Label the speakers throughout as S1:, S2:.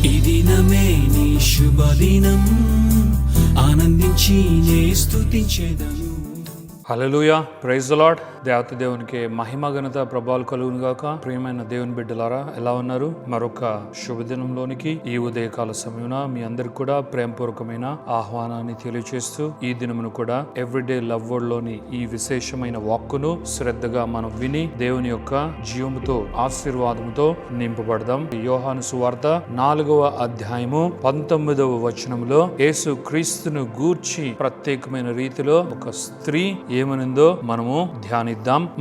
S1: ఈ దినమే నీ శుభదినం, ఆనందించి నే స్తుతించెదను.
S2: హల్లెలూయా, ప్రైజ్ ది లార్డ్. దేవత దేవునికి మహిమ ఘనత ప్రభావాలు కలుగును గాక. ప్రియమైన దేవుని బిడ్డలారా, ఎలా ఉన్నారు? మరొక శుభదినంలోనికి ఈ ఉదయకాల సమయమున మీ అందరికి కూడా ప్రేమపూర్వకమైన ఆహ్వానాన్ని తెలియజేస్తూ, ఈ దినమును కూడా ఎవ్రీడే లవ్ వర్డ్ లోని ఈ విశేషమైన వాక్కును శ్రద్ధగా మనం విని దేవుని యొక్క జీవముతో ఆశీర్వాదముతో నింపబడదాం. యోహాను సువార్త 4వ అధ్యాయము 19వ వచనములో యేసు క్రీస్తును గూర్చి ప్రత్యేకమైన రీతిలో ఒక స్త్రీ ఏమనిందో మనము ధ్యానిద్దాం.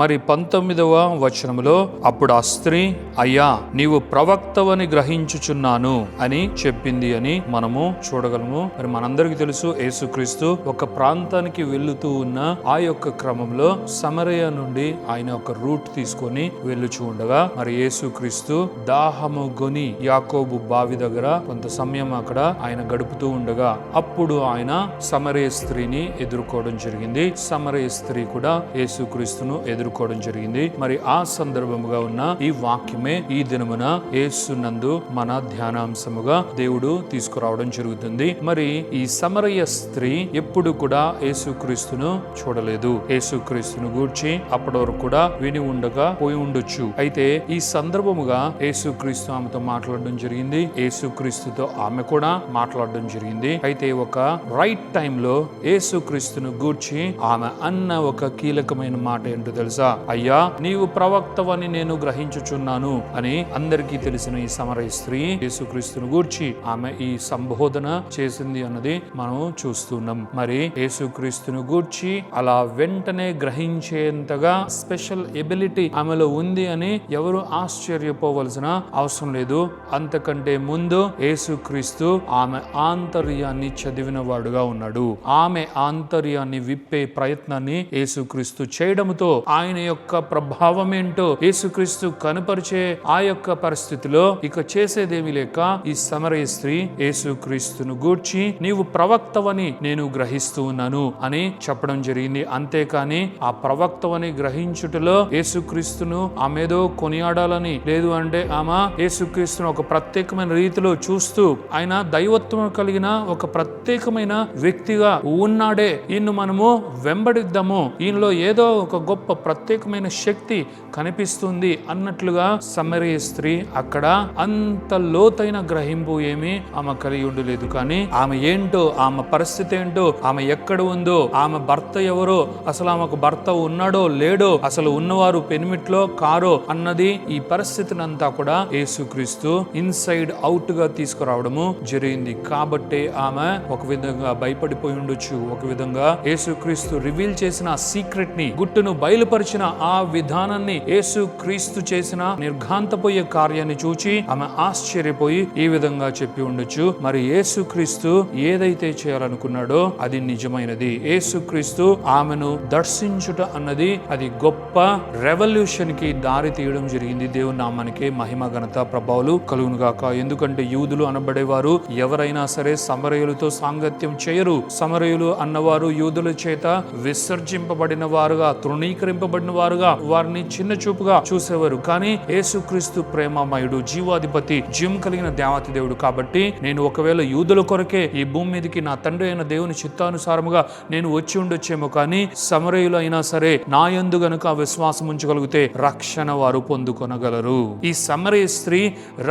S2: మరి 19వ వచనములో, అప్పుడు ఆ స్త్రీ, అయ్యా నీవు ప్రవక్తవని గ్రహించుచున్నాను అని చెప్పింది అని మనము చూడగలము. మరి మనందరికీ తెలుసు, యేసుక్రీస్తు ఒక ప్రాంతానికి వెళ్తూ ఉన్న ఆ యొక్క క్రమంలో సమరయ నుండి ఆయన ఒక రూట్ తీసుకొని వెళ్ళుచూ ఉండగా, మరి యేసుక్రీస్తు దాహము గొని యాకోబు బావి దగ్గర కొంత సమయం అక్కడ ఆయన గడుపుతూ ఉండగా, అప్పుడు ఆయన సమరయ స్త్రీని ఎదుర్కోవడం జరిగింది. సమరయ స్త్రీ కూడా యేసుక్రీస్తును ఎదుర్కోవడం జరిగింది. మరి ఆ సందర్భముగా ఉన్న ఈ వాక్యమే ఈ దినమున యేసునందు మన ధ్యానాంశముగా దేవుడు తీసుకురావడం జరుగుతుంది. మరి ఈ సమరయ స్త్రీ ఎప్పుడు కూడా యేసుక్రీస్తును చూడలేదు. యేసుక్రీస్తును గూర్చి అప్పటి వరకు కూడా విని ఉండగా పోయి ఉండొచ్చు. అయితే ఈ సందర్భముగా యేసుక్రీస్తు ఆమెతో మాట్లాడడం జరిగింది. యేసుక్రీస్తుతో ఆమె కూడా మాట్లాడడం జరిగింది. అయితే ఒక రైట్ టైంలో యేసుక్రీస్తును గూర్చి ఆమె అన్న ఒక కీలకమైన మాట ఏంటో తెలుసా? అయ్యా నీవు ప్రవక్తవని నేను గ్రహించుచున్నాను అని. అందరికీ తెలిసిన ఈ సమరయ స్త్రీ యేసుక్రీస్తును గూర్చి ఆమె ఈ సంబోధన చేసింది అన్నది మనం చూస్తున్నాం. మరి యేసుక్రీస్తును గూర్చి అలా వెంటనే గ్రహించేంతగా స్పెషల్ ఎబిలిటీ ఆమెలో ఉంది అని ఎవరు ఆశ్చర్యపోవలసిన అవసరం లేదు. అంతకంటే ముందు యేసుక్రీస్తు ఆమె ఆంతర్యాన్ని చదివిన వాడుగా ఉన్నాడు. ఆమె ఆంతర్యాన్ని విప్పే ప్రయత్నాన్ని యేసుక్రీస్తు చేయడంతో ఆయన యొక్క ప్రభావం ఏంటో యేసుక్రీస్తు కనపరిచే ఆ యొక్క పరిస్థితిలో ఇక చేసేదేమీ లేక ఈ సమరయ స్త్రీ యేసుక్రీస్తును గూర్చి నీవు ప్రవక్తవని నేను గ్రహిస్తూ ఉన్నాను అని చెప్పడం జరిగింది. అంతేకాని ఆ ప్రవక్తవని గ్రహించుటలో యేసుక్రీస్తును ఆమెదో కొనియాడాలని, లేదు అంటే ఆమె యేసుక్రీస్తును ఒక ప్రత్యేకమైన రీతిలో చూస్తూ ఆయన దైవత్వం కలిగిన ఒక ప్రత్యేకమైన వ్యక్తిగా ఉన్నాడే, ఈయన్ను మనము వెంబడిద్దాము, ఈయనలో ఏదో ఒక గొప్ప ప్రత్యేకమైన శక్తి కనిపిస్తుంది అన్నట్లుగా సమరయ స్త్రీ అక్కడ అంత లోతైన గ్రహింపు ఏమి ఆమె కలిగి ఉండలేదు. కానీ ఆమె ఏంటో, ఆమె పరిస్థితి ఏంటో, ఆమె ఎక్కడ ఉందో, ఆమె భర్త ఎవరో, అసలు ఆమెకు భర్త ఉన్నాడో లేడో, అసలు ఉన్నవారు పెనిమిట్లో కారో అన్నది, ఈ పరిస్థితిని అంతా కూడా యేసుక్రీస్తు ఇన్సైడ్ అవుట్ గా తీసుకురావడము జరిగింది. కాబట్టి ఆమె ఒక విధంగా భయపడిపోయి ఉండొచ్చు. ఒక విధంగా యేసుక్రీస్తు రివీల్ చేసిన సీక్రెట్ ని, గుట్టును బయలుపరిచిన ఆ విధానాన్ని, యేసుక్రీస్తు చేసిన నిర్ఘాంతపోయే కార్యాన్ని చూచి ఆమె ఆశ్చర్యపోయి ఈ విధంగా చెప్పి ఉండొచ్చు. మరి యేసుక్రీస్తు ఏదైతే చేయాలనుకున్నాడో అది నిజమైనది. యేసుక్రీస్తు ఆమెను దర్శించుట అన్నది అది గొప్ప రెవల్యూషన్ కి దారి తీయడం జరిగింది. దేవుని నామానికి మహిమ ఘనత ప్రభావాలు కలుగును గాక. ఎందుకంటే యూదులు అనబడేవారు ఎవరైనా సరే సమరయులతో సాంగత్యం చేయరు. సమరయులు అన్నవారు యూదుల చేత విసర్జింపబడిన వారుగా, తృణీకరింపబడిన వారుగా, వారిని చిన్న చూపుగా చూసేవారు. కానీ యేసుక్రీస్తు ప్రేమమయుడు, జీవాధిపతి, జీవం కలిగిన దేవత దేవుడు. కాబట్టి నేను ఒకవేళ యూదుల కొరకే ఈ భూమి మీదకి నా తండ్రి అయిన దేవుని చిత్తానుసారముగా నేను వచ్చి ఉండొచ్చేమో, కానీ సమరయులు అయినా సరే నా యందు గనుక విశ్వాసం ఉంచగలిగితే రక్షణ వారు పొందుకొనగలరు. ఈ సమరయ స్త్రీ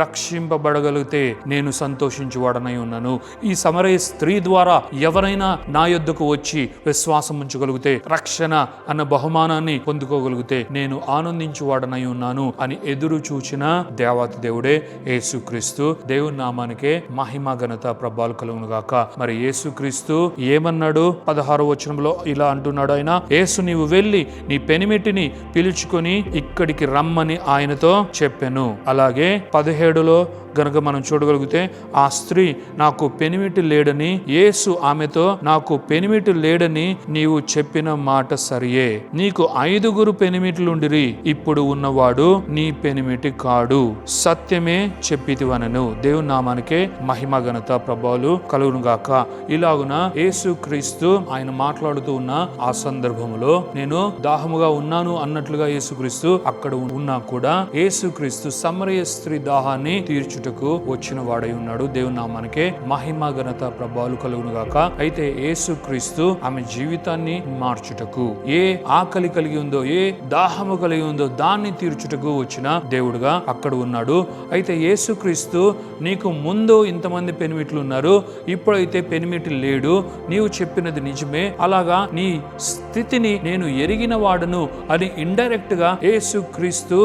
S2: రక్షింపబడగలిగితే నేను సంతోషించువాడనై ఉన్నాను. ఈ సమరయ స్త్రీ ద్వారా ఎవరైనా నా యొద్దకు వచ్చి విశ్వాసం ఉంచగలిగితే, రక్షణ అన్న బహుమానాన్ని పొందుకోగలిగితే నేను ఆనందించువాడనై ఉన్నాను అని ఎదురు చూచిన దేవత దేవుడే యేసుక్రీస్తు. దేవుని నామానికే మహిమ ఘనత ప్రభావాలు కలుగును గాక. మరి యేసుక్రీస్తు ఏమన్నాడు? 16వ వచనంలో ఇలా అంటున్నాడు ఆయన, యేసు నీవు వెళ్ళి నీ పెనిమిటిని పిలుచుకొని ఇక్కడికి రమ్మని ఆయనతో చెప్పెను. అలాగే 17లో గనుక మనం చూడగలిగితే, ఆ స్త్రీ నాకు పెనిమిటి లేడని, యేసు ఆమెతో నాకు పెనిమిటి లేడని నీవు చెప్పి చెప్పిన మాట సరియే. నీకు 5 పెనిమిట్లుండిరి, ఇప్పుడు ఉన్నవాడు నీ పెనిమిటి కాడు, సత్యమే చెప్పితివనెను. దేవుని నామానికే మహిమ ఘనత ప్రభావాలు కలుగును గాక. ఇలాగున యేసుక్రీస్తు ఆయన మాట్లాడుతూ ఉన్న ఆ సందర్భంలో నేను దాహముగా ఉన్నాను అన్నట్లుగా యేసుక్రీస్తు అక్కడ ఉన్నా కూడా యేసుక్రీస్తు సమరయ స్త్రీ దాహాన్ని తీర్చుటకు వచ్చిన వాడై ఉన్నాడు. దేవుని నామానికే మహిమ ఘనత ప్రభావాలు కలుగును గాక. అయితే యేసుక్రీస్తు ఆమె జీవితాన్ని మార్చుటకు, ఏ ఆకలి కలిగి ఉందో, ఏ దాహము కలిగి ఉందో దాన్ని తీర్చుటకు వచ్చిన దేవుడుగా అక్కడ ఉన్నాడు. అయితే యేసుక్రీస్తు నీకు ముందు ఇంతమంది పెనిమిట్లు ఉన్నారు, ఇప్పుడైతే పెనిమిటి లేడు, నీవు చెప్పినది నిజమే, అలాగా నీ స్థితిని నేను ఎరిగిన వాడను అని ఇండైరెక్ట్ గా యేసుక్రీస్తు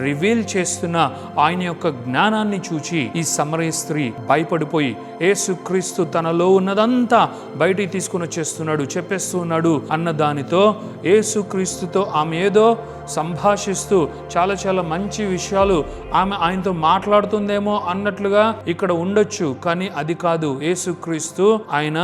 S2: రివీల్ చేస్తున్న ఆయన యొక్క జ్ఞానాన్ని చూచి ఈ సమరయ స్త్రీ భయపడిపోయి యేసుక్రీస్తు తనలో ఉన్నదంతా బయటికి తీసుకుని వచ్చేస్తున్నాడు, చెప్పేస్తూ ఉన్నాడు అన్న దానితో యేసుక్రీస్తుతో ఆమె ఏదో సంభాషిస్తూ చాలా చాలా మంచి విషయాలు ఆమె ఆయనతో మాట్లాడుతుందేమో అన్నట్లుగా ఇక్కడ ఉండొచ్చు, కానీ అది కాదు. యేసుక్రీస్తు ఆయన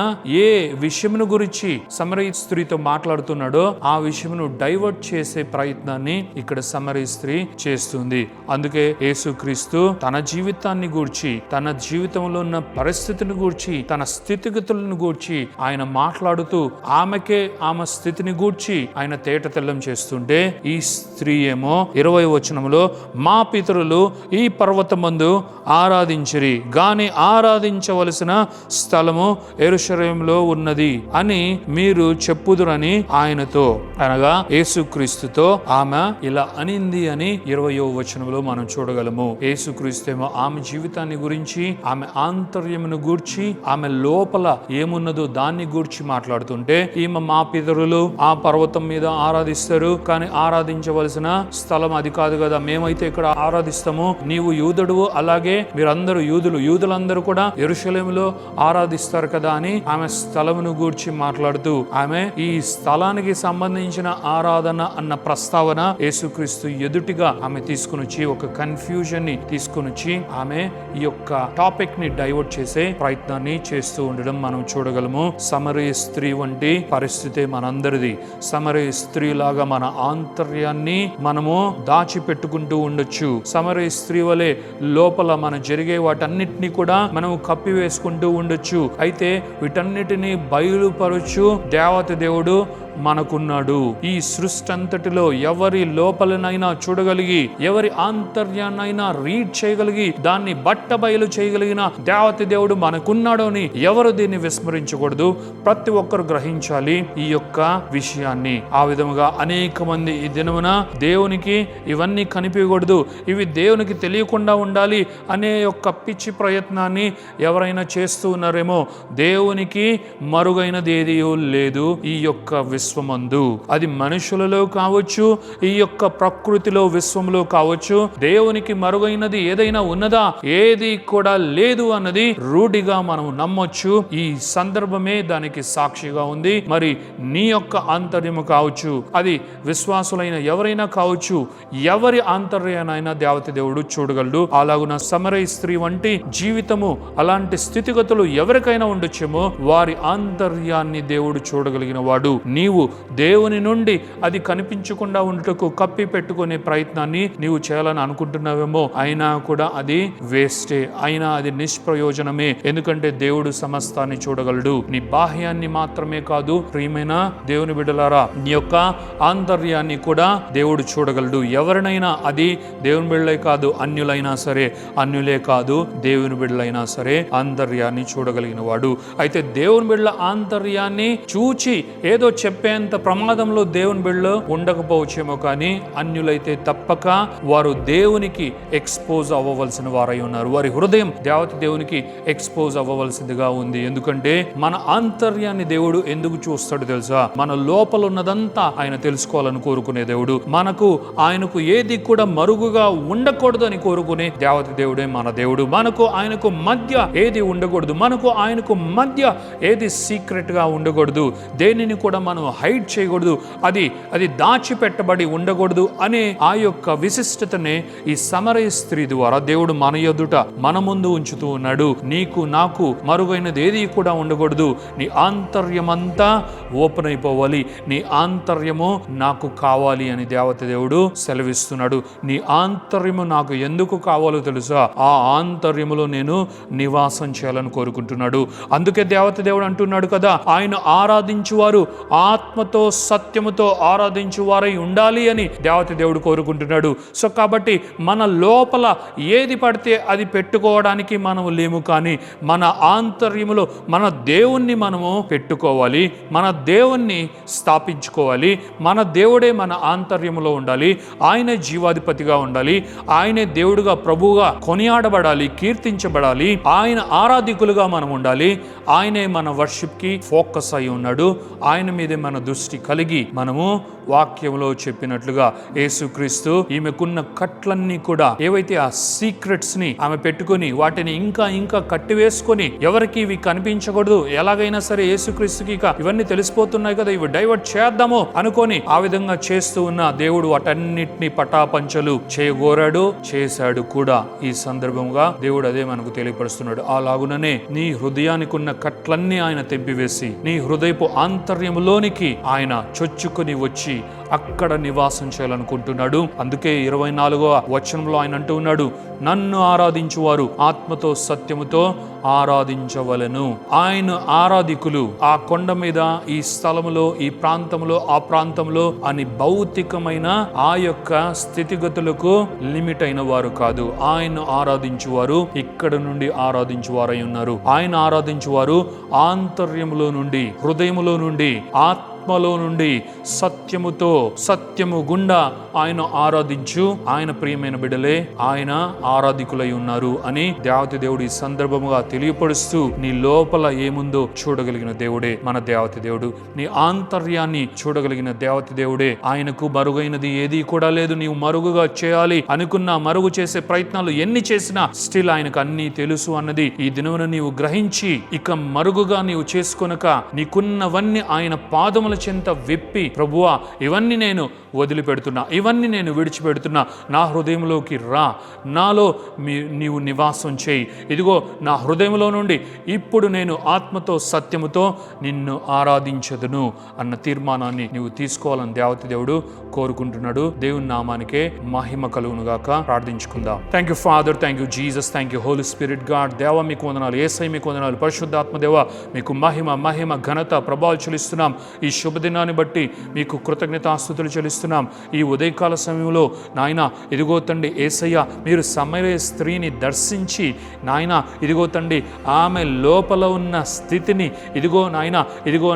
S2: ఏ విషయమును గురించి సమరయ స్త్రీతో మాట్లాడుతున్నాడో ఆ విషయమును డైవర్ట్ చేసే ప్రయత్నాన్ని ఇక్కడ సమరయ స్త్రీ చేస్తుంది. అందుకే యేసుక్రీస్తు తన జీవితాన్ని గూర్చి, తన జీవితంలో ఉన్న పరిస్థితిని గూర్చి, తన స్థితిగతులను గూర్చి ఆయన మాట్లాడుతూ ఆమెకే ఆమె స్థితిని గూర్చి ఆయన తేటతెల్లం చేస్తుంటే ఈ స్త్రీ ఏమో 20వ వచనంలో మా పితరులు ఈ పర్వతమందు ఆరాధించిరి, గాని ఆరాధించవలసిన స్థలము యెరూషలేములో ఉన్నది అని మీరు చెప్పుదురని ఆయనతో, అనగా యేసుక్రీస్తుతో ఆమె ఇలా అనింది అని 20వ వచనంలో మనం చూడగలము. యేసుక్రీస్తు ఏమో ఆమె జీవితాన్ని గురించి, ఆమె ఆంతర్యమును గూర్చి, ఆమె లోపల ఏమున్నదో దాన్ని గూర్చి మాట్లాడుతుంటే ఈమె మా పితరులు ఆ పర్వతం మీద ఆరాధిస్తారు, కానీ ఆరాధించవలసిన స్థలం అది కాదు కదా, మేమైతే ఇక్కడ ఆరాధిస్తాము, నీవు యూదుడువు, అలాగే మీరందరూ యూదులందరూ కూడా యెరూషలేములో ఆరాధిస్తారు కదా అని ఆమె స్థలమును గూర్చి మాట్లాడుతూ ఆమె ఈ స్థలానికి సంబంధించిన ఆరాధన అన్న ప్రస్తావన యేసుక్రీస్తు ఎదుటిగా ఆమె తీసుకుని వచ్చి ఒక కన్ఫ్యూజన్ ని తీసుకుని వచ్చి ఆమె ఈ యొక్క టాపిక్ ని డైవర్ట్ చేసే ప్రయత్నాన్ని చేస్తూ ఉండడం మనం చూడగలము. సమరయ స్త్రీ వంటి పరిస్థితి మనందరిది. సమరయ స్త్రీ లాగా మన ఆంతర్యాన్ని మనము దాచిపెట్టుకుంటూ ఉండొచ్చు. సమరయ స్త్రీ వలె లోపల మన జరిగే వాటన్నిటిని కూడా మనం కప్పివేసుకుంటూ ఉండొచ్చు. అయితే వీటన్నిటిని బయలుపరచు దేవత దేవుడు మనకున్నాడు. ఈ సృష్టి అంతటిలో ఎవరి లోపలనైనా చూడగలిగి, ఎవరి ఆంతర్యాన్నైనా రీడ్ చేయగలిగి, దాన్ని బట్టబయలు చేయగలిగిన దేవత దేవుడు మనకున్నాడు అని ఎవరు దీన్ని విస్మరించకూడదు. ప్రతి ఒక్కరు గ్రహించాలి ఈ యొక్క విషయాన్ని. ఆ విధముగా అనేక మంది ఈ దినమున దేవునికి ఇవన్నీ కనిపించకూడదు, ఇవి దేవునికి తెలియకుండా ఉండాలి అనే యొక్క పిచ్చి ప్రయత్నాన్ని ఎవరైనా చేస్తూ ఉన్నారేమో. దేవునికి మరుగైనది ఏది లేదు ఈ యొక్క విశ్వమందు. అది మనుషులలో కావచ్చు, ఈ యొక్క ప్రకృతిలో విశ్వంలో కావచ్చు. దేవునికి మరుగైనది ఏదైనా ఉన్నదా? ఏది కూడా లేదు అన్నది రూఢిగా మనం నమ్మొచ్చు. ఈ సందర్భమే దానికి సాక్షిగా ఉంది. మరి నీ యొక్క ఆంతర్యము కావచ్చు, అది విశ్వాసులైన ఎవరైనా కావచ్చు, ఎవరి ఆంతర్యానైనా దేవత దేవుడు చూడగలడు. అలాగున సమరయ స్త్రీ వంటి జీవితము, అలాంటి స్థితిగతులు ఎవరికైనా ఉండొచ్చేమో వారి ఆంతర్యాన్ని దేవుడు చూడగలిగిన వాడు. నీవు దేవుని నుండి అది కనిపించకుండా ఉండుటకు కప్పి పెట్టుకునే ప్రయత్నాన్ని నీవు చేయాలని అనుకుంటున్నావేమో, అయినా కూడా అది వేస్టే, అయినా అది నిష్ప్రయోజనమే. ఎందుకంటే దేవుడు సమస్తాన్ని చూడగలడు. నీ బాహ్యాన్ని మాత్రమే కాదు ప్రియమైన దేవుని బిడ్డలారా, నీ యొక్క ఆంతర్యాన్ని కూడా దేవుడు చూడగలడు. ఎవరినైనా, అది దేవుని బిడ్డలే కాదు, అన్యులైనా సరే, అన్యులే కాదు దేవుని బిడ్డలైనా సరే ఆంతర్యాన్ని చూడగలిగిన వాడు. అయితే దేవుని బిడ్డల ఆంతర్యాన్ని చూచి ఏదో చెప్పేంత ప్రమాదంలో దేవుని బిడ్డలు ఉండకపోవచ్చేమో, కానీ అన్యులైతే తప్పక వారు దేవునికి ఎక్స్పోజ్ అవ్వవలసిన వారై ఉన్నారు. వారి హృదయం దేవత దేవునికి ఎక్స్పోజ్ అవ్వవలసిందిగా ఉంది. ఎందుకంటే మన ఆంతర్యాన్ని దేవుడు ఎందుకు చూస్తాడు తెలుసా? మన లోపల ఉన్నదంతా ఆయన తెలుసుకోవాలని కోరుకునే దేవుడు. మనకు ఆయనకు ఏది కూడా మరుగుగా ఉండకూడదు అని కోరుకునే దేవత దేవుడే మన దేవుడు. మనకు ఆయనకు మధ్య ఏది ఉండకూడదు, మనకు ఆయనకు మధ్య ఏది సీక్రెట్ గా ఉండకూడదు, దేనిని కూడా మనం హైడ్ చేయకూడదు, అది దాచిపెట్టబడి ఉండకూడదు అనే ఆ యొక్క విశిష్టతనే ఈ సమరయ స్త్రీ ద్వారా దేవుడు మన ఎదుట మన ముందు ఉంచుతూ ఉన్నాడు. నీకు నాకు మరుగైనది ఏది కూడా ఉండకూడదు. నీ ఆంతర్యమంతా ఓపెన్ అయిపోవాలి. నీ ఆంతర్యము నాకు కావాలి అని దేవత దేవుడు సెలవిస్తున్నాడు. నీ ఆంతర్యము నాకు ఎందుకు కావాలో తెలుసా? ఆ ఆంతర్యములో నేను నివాసం చేయాలని కోరుకుంటున్నాడు. అందుకే దేవత దేవుడు అంటున్నాడు కదా, ఆయన ఆరాధించువారు ఆత్మతో సత్యముతో ఆరాధించువారై ఉండాలి అని దేవత దేవుడు కోరుకుంటున్నాడు. సో కాబట్టి మన లోపల ఏది పడితే అది పెట్టుకోవడానికి మనము లేము, కానీ మన ఆంతర్యములో మన దేవుణ్ణి మనము పెట్టుకోవాలి, మన దేవుణ్ణి స్థాపించుకోవాలి. మన దేవుడే మన ఆంతర్యములో ఉండాలి. ఆయనే జీవాధిపతిగా ఉండాలి. ఆయనే దేవుడుగా ప్రభువుగా కొనియాడబడాలి, కీర్తించబడాలి. ఆయన ఆరాధికులుగా మనం ఉండాలి. ఆయనే మన వర్షిప్కి ఫోకస్ అయి ఉన్నాడు. ఆయన మీదే మన దృష్టి కలిగి మనము వాక్యంలో చెప్పినట్లుగా యేసుక్రీస్తు ఈమెకున్న కట్లన్నీ కూడా ఏవైతే ఆ సీక్రెట్స్ ని ఆమె పెట్టుకుని వాటిని ఇంకా ఇంకా కట్టివేసుకొని ఎవరికి ఇవి కనిపించకూడదు, ఎలాగైనా సరే యేసుక్రీస్తుకి ఇక ఇవన్నీ తెలిసిపోతున్నాయి కదా, ఇవి డైవర్ట్ చేద్దాము అనుకొని ఆ విధంగా చేస్తూ ఉన్న దేవుడు వాటన్నిటిని పటాపంచలు చేయగోరాడు, చేశాడు కూడా. ఈ సందర్భంగా దేవుడు అదే మనకు తెలియపరుస్తున్నాడు. అలాగుననే నీ హృదయానికి ఉన్న కట్లన్నీ ఆయన తెంపివేసి నీ హృదయపు ఆంతర్యములోనికి ఆయన చొచ్చుకొని వచ్చి అక్కడ నివాసం చేయాలనుకుంటున్నాడు. అందుకే 24వ వచనంలో ఆయన అంటూ ఉన్నాడు, నన్ను ఆరాధించువారు ఆత్మతో సత్యముతో ఆరాధించవలెను. ఆయన ఆరాధికులు ఆ కొండ మీద, ఈ స్థలములో, ఈ ప్రాంతంలో, ఆ ప్రాంతంలో అని భౌతికమైన ఆ యొక్క స్థితిగతులకు లిమిట్ అయిన వారు కాదు. ఆయన ఆరాధించువారు ఇక్కడ నుండి ఆరాధించువారై ఉన్నారు. ఆయన ఆరాధించువారు ఆంతర్యములో నుండి, హృదయములో నుండి, ఆత్మలో నుండి సత్యముతో, సత్యము గుండా ఆయన ఆరాధించు. ఆయన ప్రియమైన బిడ్డలే ఆయన ఆరాధికులై ఉన్నారు అని దేవత దేవుడు ఈ సందర్భముగా తెలియపరుస్తూ, నీ లోపల ఏముందో చూడగలిగిన దేవుడే మన దేవత దేవుడు. నీ ఆంతర్యాన్ని చూడగలిగిన దేవత దేవుడే. ఆయనకు మరుగైనది ఏది కూడా లేదు. నీవు మరుగుగా చేయాలి అనుకున్నా, మరుగు చేసే ప్రయత్నాలు ఎన్ని చేసినా స్టిల్ ఆయనకు అన్నీ తెలుసు అన్నది ఈ దినమున నీవు గ్రహించి, ఇక మరుగుగా నీవు చేసుకొనక నీకున్నవన్నీ ఆయన పాదముల చెంత విప్పి, ప్రభువా ఇవన్నీ నేను వదిలిపెడుతున్నా, ఇవన్నీ నేను విడిచిపెడుతున్నా, నా హృదయంలోకి రా, నాలో నీవు నివాసం చేయి. ఇదిగో నా హృదయంలో నుండి ఇప్పుడు నేను ఆత్మతో సత్యముతో నిన్ను ఆరాధించదును అన్న తీర్మానాన్ని నీవు తీసుకోవాలని దేవత దేవుడు కోరుకుంటున్నాడు. దేవుని నామానికే మహిమ కలుగును గాక. ప్రార్థించుకుందాం. Thank you father, thank you Jesus, thank you holy spirit god. దేవ మీకు వందనాలు, యేసయ్య మీకు వందనాలు, పరిశుద్ధాత్మ దేవ మీకు మహిమ మహిమ ఘనత ప్రభావాలు చెల్లిస్తున్నాం. ఈ శుభదినాన్ని బట్టి మీకు కృతజ్ఞతాస్తుతులు చెల్లిస్తున్నాం. ఈ ఉదయకాల సమయంలో నాయన ఇదిగో తండ్రి యేసయ్య మీరు సమరయ స్త్రీని దర్శించి నాయన ఇదిగో తండ్రి ఆమె లోపల ఉన్న స్థితిని ఇదిగో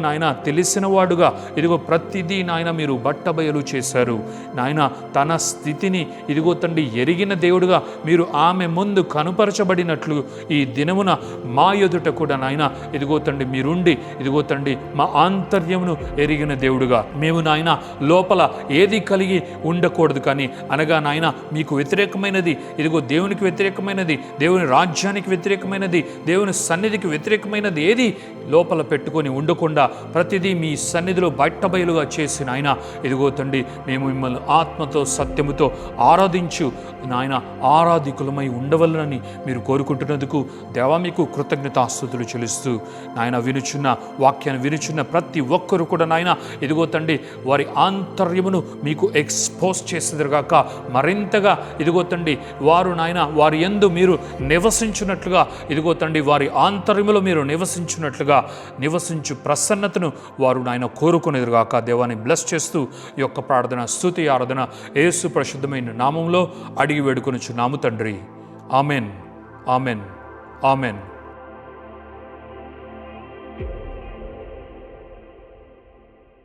S2: నాయన తెలిసిన వాడుగా ఇదిగో ప్రతిదీ నాయన మీరు బట్టబయలు చేశారు. నాయన తన స్థితిని ఇదిగో తండ్రి ఎరిగిన దేవుడుగా మీరు ఆమె ముందు కనుపరచబడినట్లు ఈ దినమున మా ఎదుట కూడా నాయన ఇదిగో తండ్రి మీరుండి ఇదిగో తండ్రి మా ఆంతర్యమును ఎరిగిన దేవుడుగా మేము నాయన లోపల ఏది కలిగి ఉండకూడదు, కానీ అనగా నాయన మీకు వ్యతిరేకమైనది ఇదిగో దేవునికి వ్యతిరేకమైనది, దేవుని రాజ్యానికి వ్యతిరేకమైనది, దేవుని సన్నిధికి వ్యతిరేకమైనది ఏది లోపల పెట్టుకొని ఉండకుండా ప్రతిదీ మీ సన్నిధిలో బయటబయలుగా చేసి నాయన ఇదిగో తండ్రి మేము మిమ్మల్ని ఆత్మతో సత్యముతో ఆరాధించు నాయన ఆరాధికులమై ఉండవలనని మీరు కోరుకుంటున్నందుకు దేవా మీకు కృతజ్ఞతాస్తుతులు చెల్లిస్తూ నాయన వినుచున్న వాక్యాన్ని వినుచున్న ప్రతి ఒక్కరు కూడా నాయన ఇదిగో తండ్రి వారి ఆంతర్యమును మీకు ఎక్స్పోజ్ చేసేదిగాక మరింతగా ఇదిగో తండ్రి వారు నాయన వారి యందు మీరు నివసించున్నట్లుగా ఇదిగో తండ్రి వారి ఆంతర్యములో మీరు నివసించు ప్రసన్నతను వారు నాయన కోరుకునేదిగాక. దేవాన్ని బ్లెస్ చేస్తూ ఈ యొక్క ప్రార్థన స్తుతి ఆరాధన యేసు పరిశుద్ధమైన నామంలో అడిగి వేడుకొనుచున్నాము తండ్రి. Amen, amen, amen.